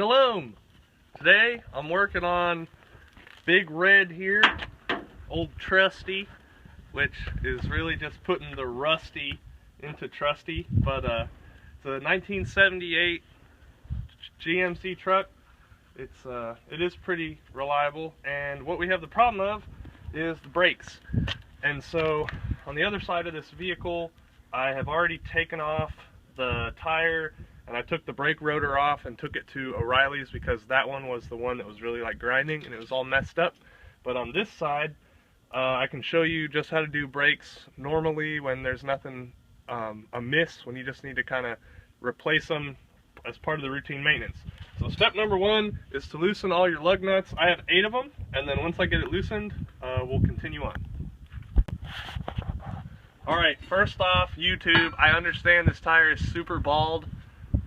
Shalom! Today I'm working on Big Red here, old Trusty, which is really just putting the rusty into trusty, but it's a 1978 GMC truck. It is pretty reliable, and what we have the problem of is the brakes. And so on the other side of this vehicle, I have already taken off the tire, and I took the brake rotor off and took it to O'Reilly's because that one was the one that was really like grinding and it was all messed up. But on this side, I can show you just how to do brakes normally when there's nothing amiss, when you just need to kind of replace them as part of the routine maintenance. So step number one is to loosen all your lug nuts. I have 8 of them, and then once I get it loosened, we'll continue on. Alright, first off, YouTube, I understand this tire is super bald,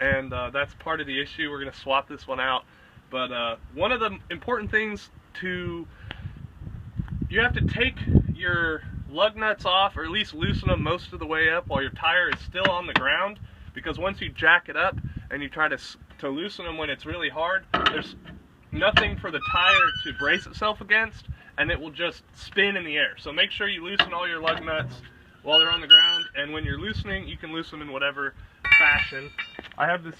and that's part of the issue. We're going to swap this one out. But one of the important things you have to take your lug nuts off, or at least loosen them most of the way up while your tire is still on the ground, because once you jack it up and you try to loosen them when it's really hard, there's nothing for the tire to brace itself against, and it will just spin in the air. So make sure you loosen all your lug nuts while they're on the ground, and when you're loosening, you can loosen in whatever fashion. I have this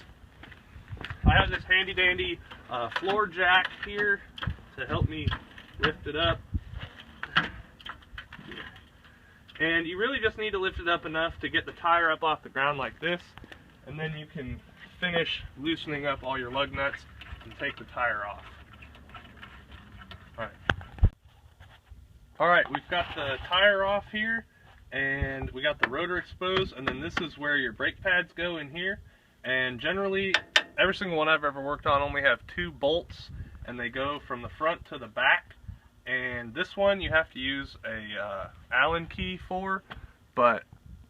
handy dandy floor jack here to help me lift it up. And you really just need to lift it up enough to get the tire up off the ground like this, and then you can finish loosening up all your lug nuts and take the tire off. Alright, we've got the tire off here, and we got the rotor exposed, and then this is where your brake pads go in here. And generally, every single one I've ever worked on only have 2 bolts, and they go from the front to the back. And this one you have to use a Allen key for, but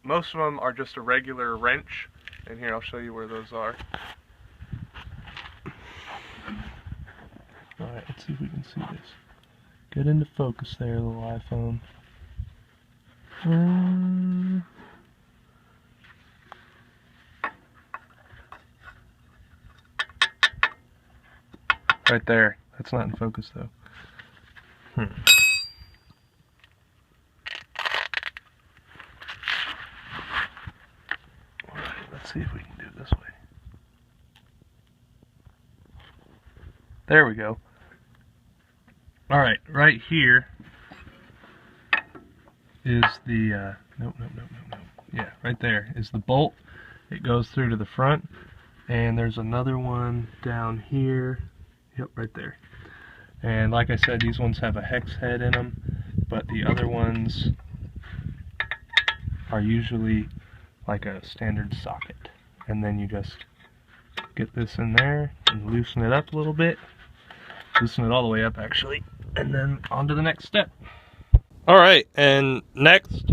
most of them are just a regular wrench. And here, I'll show you where those are. Alright, let's see if we can see this. Get into focus there, little iPhone. Right there. That's not in focus though. Alright, let's see if we can do it this way. There we go. Alright, right here is the, nope. Yeah, right there is the bolt. It goes through to the front, and there's another one down here. Yep, right there. And like I said, these ones have a hex head in them, but the other ones are usually like a standard socket. And then you just get this in there and loosen it up a little bit. Loosen it all the way up, actually. And then on to the next step. Alright, and next,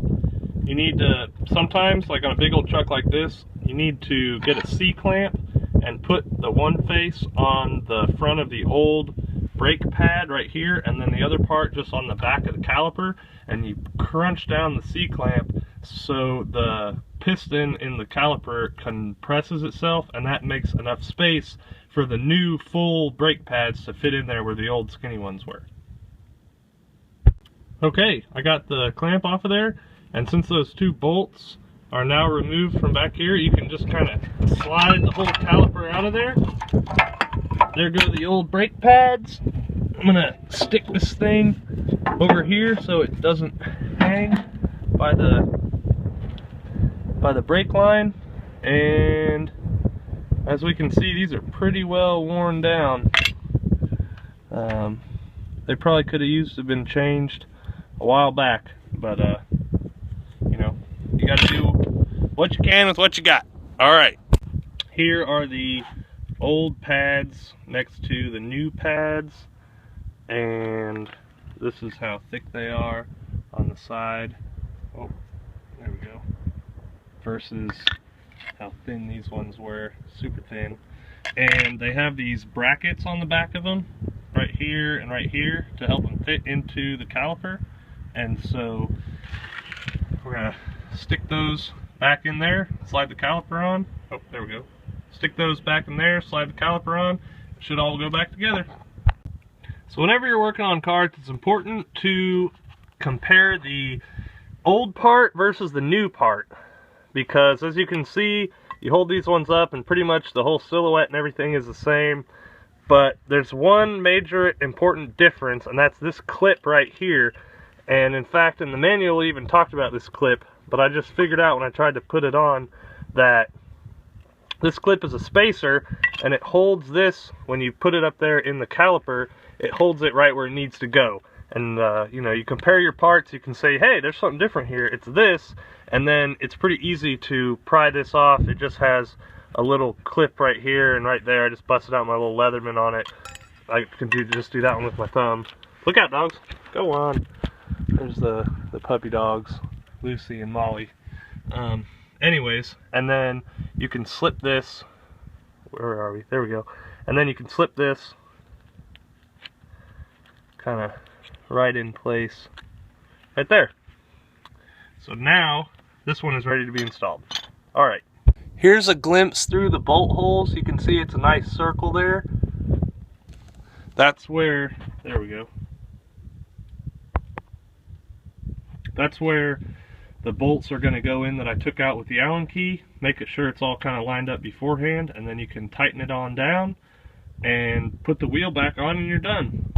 you need to, sometimes, like on a big old truck like this, you need to get a C-clamp and put the one face on the front of the old brake pad right here, and then the other part just on the back of the caliper, and you crunch down the C-clamp so the piston in the caliper compresses itself, and that makes enough space for the new full brake pads to fit in there where the old skinny ones were. Okay, I got the clamp off of there, and since those 2 bolts are now removed from back here, you can just kind of slide the whole caliper out of there. There go the old brake pads. I'm gonna stick this thing over here so it doesn't hang by the brake line. And as we can see, these are pretty well worn down. They probably could have used to have been changed a while back, but you know, you gotta do what you can with what you got. Alright, here are the old pads next to the new pads, and this is how thick they are on the side. Oh, there we go. Versus how thin these ones were, super thin. And they have these brackets on the back of them, right here and right here, to help them fit into the caliper. And so we're gonna stick those back in there, slide the caliper on. Oh, there we go. Stick those back in there, slide the caliper on, should all go back together. So whenever you're working on carts, it's important to compare the old part versus the new part, because as you can see, you hold these ones up and pretty much the whole silhouette and everything is the same, but there's one major important difference, and that's this clip right here. And in fact, in the manual we even talked about this clip, but I just figured out when I tried to put it on that this clip is a spacer, and it holds this, when you put it up there in the caliper, it holds it right where it needs to go. And you know, you compare your parts, you can say, hey, there's something different here, it's this, and then it's pretty easy to pry this off. It just has a little clip right here and right there. I just busted out my little Leatherman on it. I can just do that one with my thumb. Look out, dogs, go on. There's the puppy dogs, Lucy and Molly. Anyways, and then you can slip this, where are we? There we go. And then you can slip this kind of right in place, right there. So now, this one is ready to be installed. Alright, here's a glimpse through the bolt holes. You can see it's a nice circle there. That's where, there we go. That's where the bolts are going to go in that I took out with the Allen key. Make it sure it's all kind of lined up beforehand, and then you can tighten it on down and put the wheel back on and you're done.